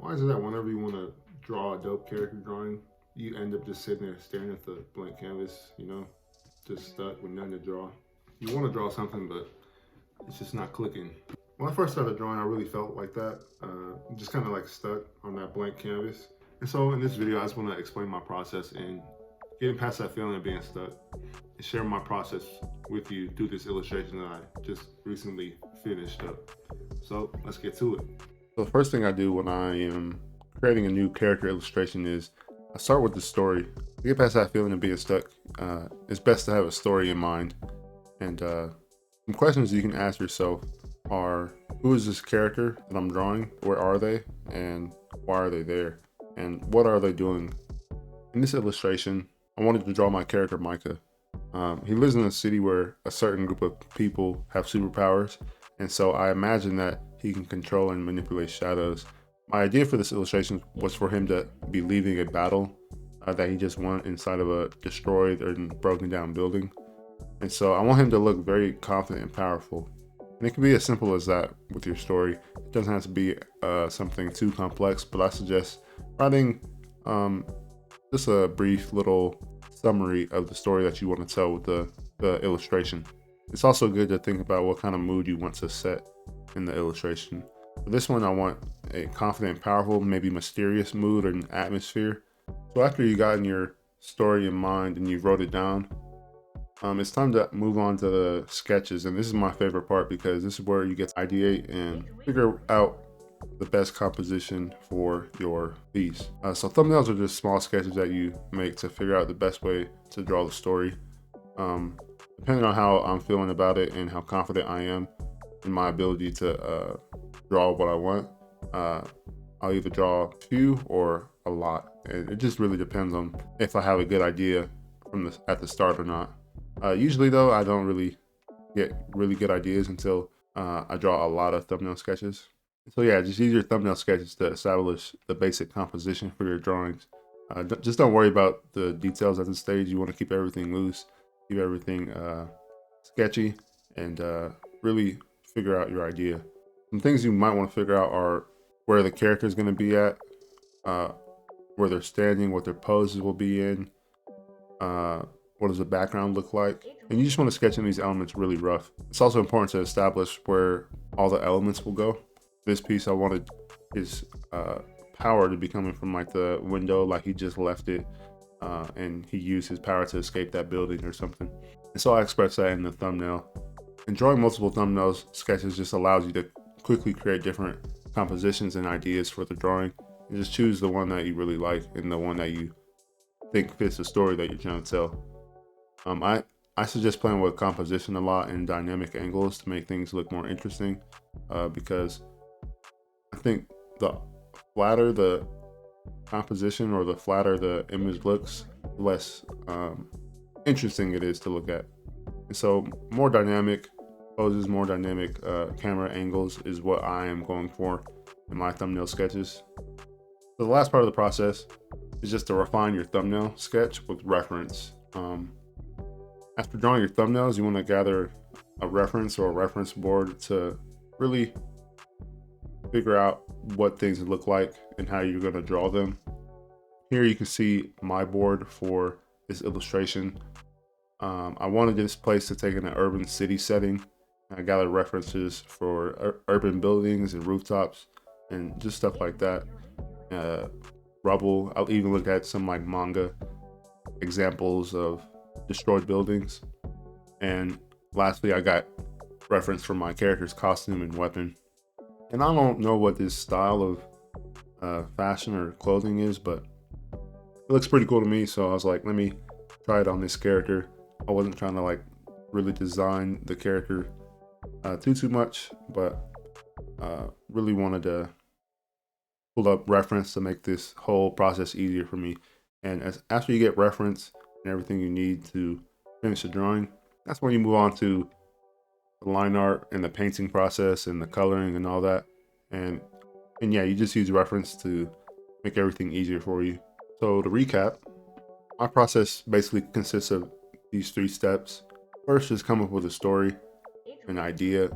Why is it that whenever you want to draw a dope character drawing, you end up just sitting there staring at the blank canvas, just stuck with nothing to draw? You want to draw something, but it's just not clicking. When I first started drawing, I really felt like that, just kind of like stuck on that blank canvas. And so in this video, I just want to explain my process in getting past that feeling of being stuck and share my process with you through this illustration that I just recently finished up. So let's get to it. So the first thing I do when I am creating a new character illustration is I start with the story. To get past that feeling of being stuck, it's best to have a story in mind. And some questions you can ask yourself are, who is this character that I'm drawing? Where are they? And why are they there? And what are they doing? In this illustration, I wanted to draw my character Micah. He lives in a city where a certain group of people have superpowers, and so I imagine that he can control and manipulate shadows. My idea for this illustration was for him to be leaving a battle that he just won inside of a destroyed and broken down building. And so I want him to look very confident and powerful. And it can be as simple as that with your story. It doesn't have to be something too complex, but I suggest writing just a brief little summary of the story that you want to tell with the illustration. It's also good to think about what kind of mood you want to set in the illustration. For this one, I want a confident, powerful, maybe mysterious mood or an atmosphere. So after you got in your story in mind and you wrote it down, it's time to move on to the sketches. And this is my favorite part because this is where you get to ideate and figure out the best composition for your piece. So thumbnails are just small sketches that you make to figure out the best way to draw the story. Depending on how I'm feeling about it and how confident I am in my ability to draw what I want, I'll either draw a few or a lot. And it just really depends on if I have a good idea at the start or not. Usually though, I don't really get really good ideas until I draw a lot of thumbnail sketches. So yeah, just use your thumbnail sketches to establish the basic composition for your drawings. Just don't worry about the details at this stage. You want to keep everything loose, keep everything sketchy, and really figure out your idea. Some things you might want to figure out are where the character is going to be at, where they're standing, what their poses will be in, what does the background look like, and you just want to sketch in these elements really rough. It's also important to establish where all the elements will go. This piece, I wanted his power to be coming from like the window, like he just left it and he used his power to escape that building or something. And so I expressed that in the thumbnail. And drawing multiple thumbnails sketches just allows you to quickly create different compositions and ideas for the drawing. And just choose the one that you really like and the one that you think fits the story that you're trying to tell. I suggest playing with composition a lot and dynamic angles to make things look more interesting because I think the flatter the composition or the flatter the image looks, the less interesting it is to look at. And so more dynamic poses, more dynamic camera angles is what I am going for in my thumbnail sketches. So the last part of the process is just to refine your thumbnail sketch with reference. After drawing your thumbnails, you want to gather a reference or a reference board to really figure out what things look like and how you're going to draw them. Here you can see my board for this illustration. I wanted this place to take in an urban city setting. I gathered references for urban buildings and rooftops and just stuff like that. Rubble. I'll even look at some like manga examples of destroyed buildings. And lastly, I got reference for my character's costume and weapon. And I don't know what this style of fashion or clothing is, but it looks pretty cool to me. So I was like, let me try it on this character. I wasn't trying to like really design the character too much, but really wanted to pull up reference to make this whole process easier for me. And after you get reference and everything you need to finish the drawing, that's when you move on to the line art and the painting process and the coloring and all that. And yeah, you just use reference to make everything easier for you. So to recap, my process basically consists of these 3 steps. First is come up with a story, an idea,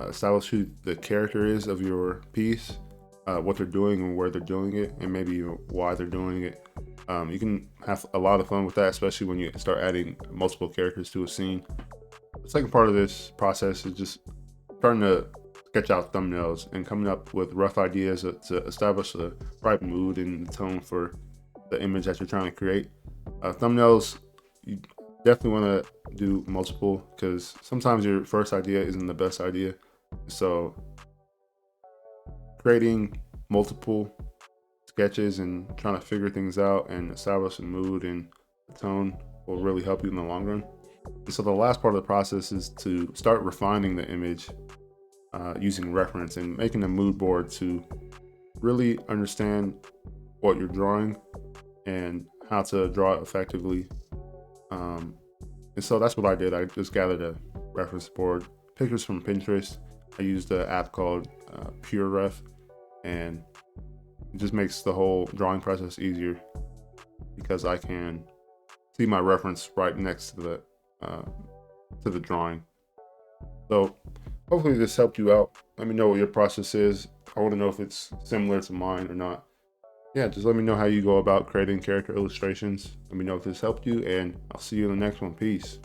establish who the character is of your piece, what they're doing and where they're doing it, and maybe why they're doing it. You can have a lot of fun with that, especially when you start adding multiple characters to a scene. The second part of this process is just starting to sketch out thumbnails and coming up with rough ideas to establish the right mood and tone for the image that you're trying to create. Thumbnails, you definitely want to do multiple, because sometimes your first idea isn't the best idea. So creating multiple sketches and trying to figure things out and establish a mood and a tone will really help you in the long run. And so the last part of the process is to start refining the image using reference and making a mood board to really understand what you're drawing and how to draw it effectively. And so that's what I did. I just gathered a reference board, pictures from Pinterest. I used an app called PureRef, and it just makes the whole drawing process easier because I can see my reference right next to the drawing. So hopefully this helped you out. Let me know what your process is. I want to know if it's similar to mine or not. Yeah, just let me know how you go about creating character illustrations. Let me know if this helped you, and I'll see you in the next one. Peace.